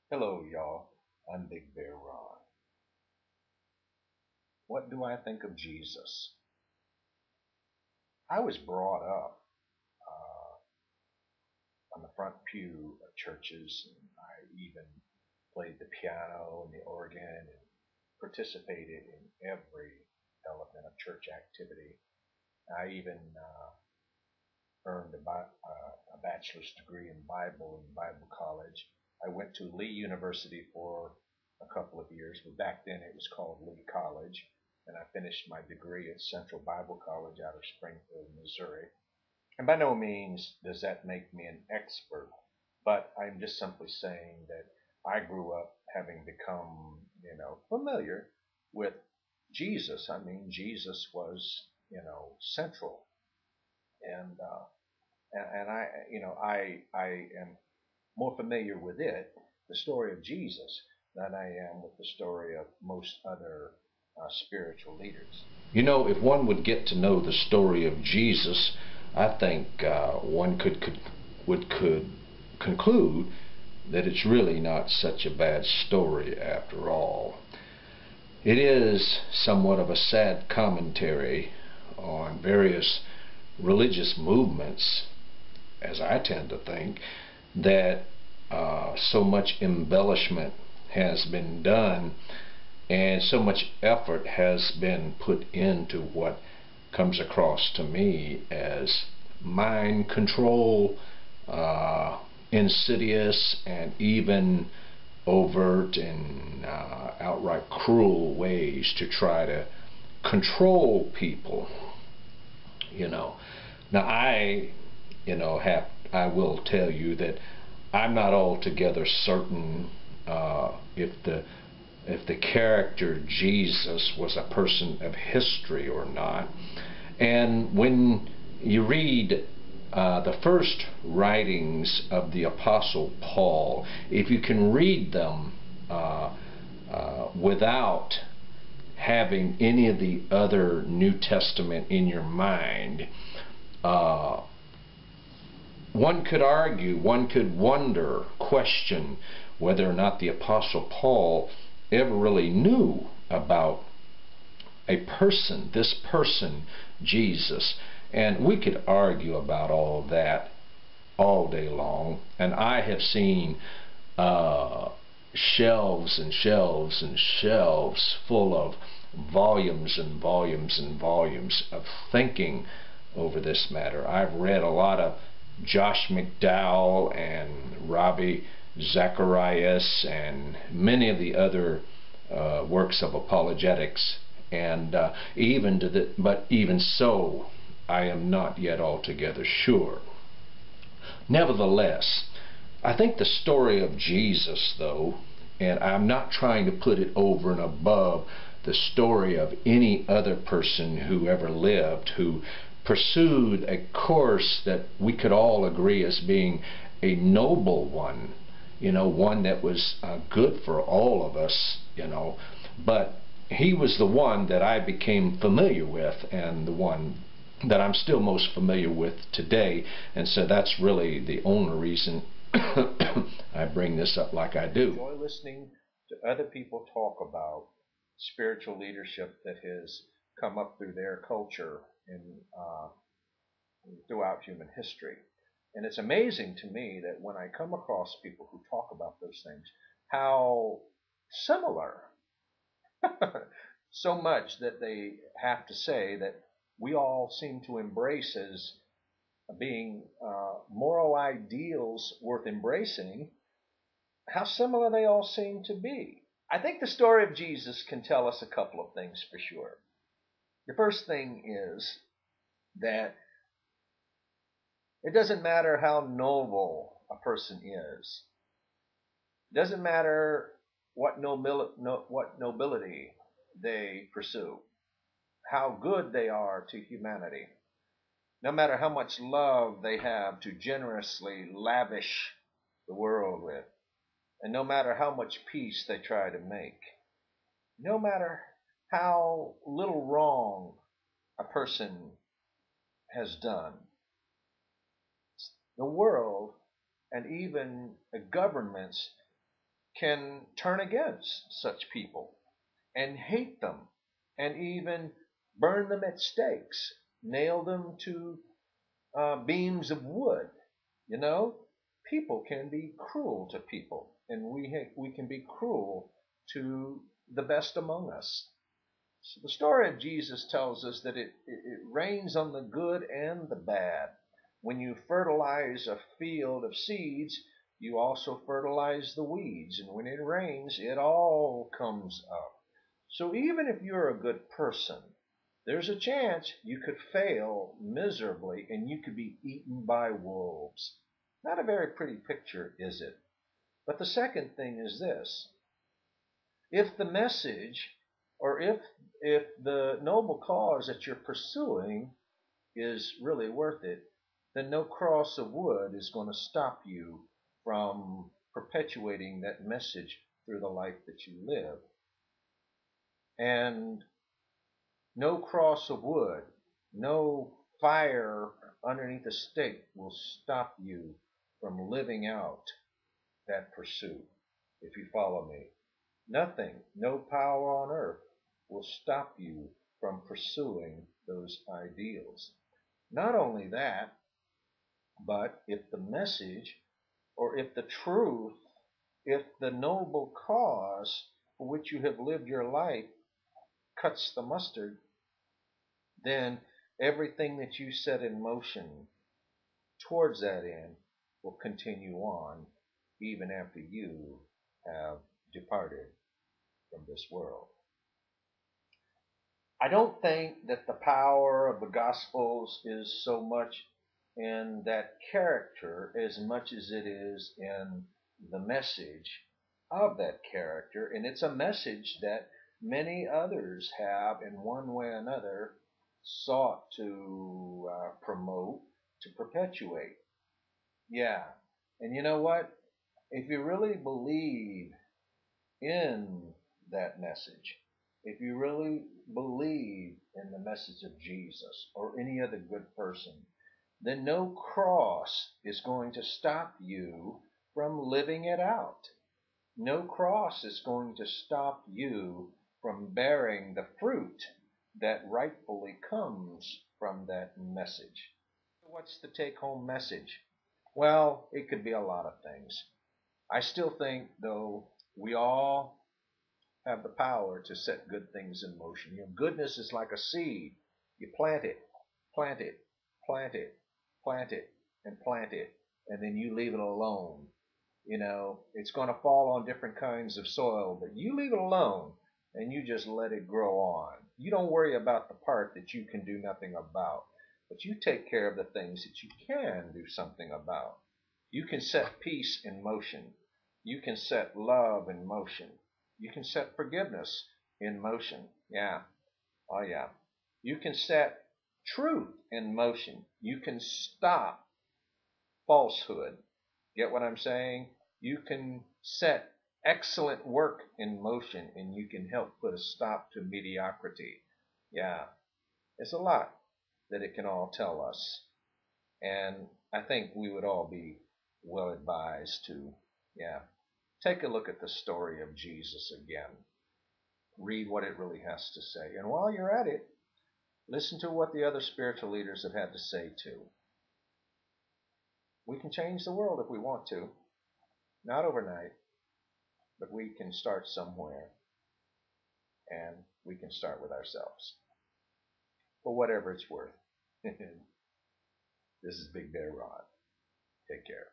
Hello, y'all. I'm Big Bear Ron. What do I think of Jesus? I was brought up on the front pew of churches, and I even played the piano and the organ and participated in every element of church activity. I even earned a bachelor's degree in Bible college. I went to Lee University for a couple of years, but back then it was called Lee College. And I finished my degree at Central Bible College out of Springfield, Missouri. And by no means does that make me an expert, but I'm just simply saying that I grew up having become, familiar with Jesus. I mean, Jesus was, central, and I am more familiar with it, the story of Jesus, than I am with the story of most other spiritual leaders. If one would get to know the story of Jesus, I think one could conclude that it's really not such a bad story after all. It is somewhat of a sad commentary on various religious movements, as I tend to think, that so much embellishment has been done and so much effort has been put into what comes across to me as mind control, insidious, and even overt and outright cruel ways to try to control people. You know, now I will tell you that I'm not altogether certain if the character Jesus was a person of history or not. And when you read the first writings of the Apostle Paul, if you can read them without having any of the other New Testament in your mind, uh, one could argue, one could wonder, question whether or not the Apostle Paul ever really knew about a person, this person, Jesus. And we could argue about all that all day long. And I have seen shelves and shelves and shelves full of volumes and volumes and volumes of thinking over this matter. I've read a lot of Josh McDowell and Ravi Zacharias and many of the other works of apologetics, and but even so, I am not yet altogether sure. Nevertheless, I think the story of Jesus, though, and I'm not trying to put it over and above the story of any other person who ever lived, who pursued a course that we could all agree as being a noble one, one that was good for all of us, but he was the one that I became familiar with, and the one that I'm still most familiar with today. And so that's really the only reason I bring this up like I do. I enjoy listening to other people talk about spiritual leadership that has come up through their culture and throughout human history. And it's amazing to me that when I come across people who talk about those things, how similar, so much that they have to say that we all seem to embrace as being moral ideals worth embracing, how similar they all seem to be. I think the story of Jesus can tell us a couple of things for sure. The first thing is that it doesn't matter how noble a person is. It doesn't matter what nobility they pursue, how good they are to humanity, no matter how much love they have to generously lavish the world with, and no matter how much peace they try to make, no matter how little wrong a person has done, the world and even the governments can turn against such people and hate them and even burn them at stakes, nail them to beams of wood. You know, people can be cruel to people, and we can be cruel to the best among us. So the story of Jesus tells us that it rains on the good and the bad. When you fertilize a field of seeds, you also fertilize the weeds, and when it rains, it all comes up. So even if you're a good person, there's a chance you could fail miserably and you could be eaten by wolves. Not a very pretty picture, is it? But the second thing is this. If the message or if the noble cause that you're pursuing is really worth it, then no cross of wood is going to stop you from perpetuating that message through the life that you live. And no cross of wood, no fire underneath a stake will stop you from living out that pursuit, if you follow me. Nothing, no power on earth will stop you from pursuing those ideals. Not only that, but if the message or if the truth, if the noble cause for which you have lived your life cuts the mustard, then everything that you set in motion towards that end will continue on even after you have departed from this world. I don't think that the power of the Gospels is so much in that character as much as it is in the message of that character. And it's a message that many others have, in one way or another, sought to promote, to perpetuate. Yeah. And you know what? If you really believe in that message, if you really believe in the message of Jesus or any other good person, then no cross is going to stop you from living it out. No cross is going to stop you from bearing the fruit that rightfully comes from that message. What's the take home message? Well, it could be a lot of things. I still think, though, we all have the power to set good things in motion. You know, goodness is like a seed. You plant it, plant it, plant it, plant it, and plant it, and then you leave it alone. You know, it's going to fall on different kinds of soil, but you leave it alone and you just let it grow on. You don't worry about the part that you can do nothing about, but you take care of the things that you can do something about. You can set peace in motion. You can set love in motion. You can set forgiveness in motion. Yeah. Oh, yeah. You can set truth in motion. You can stop falsehood. Get what I'm saying? You can set excellent work in motion and you can help put a stop to mediocrity. Yeah. It's a lot that it can all tell us. And I think we would all be well advised to, yeah, take a look at the story of Jesus again. Read what it really has to say. And while you're at it, listen to what the other spiritual leaders have had to say too. We can change the world if we want to. Not overnight, but we can start somewhere. And we can start with ourselves. For whatever it's worth. This is Big Bear Rod. Take care.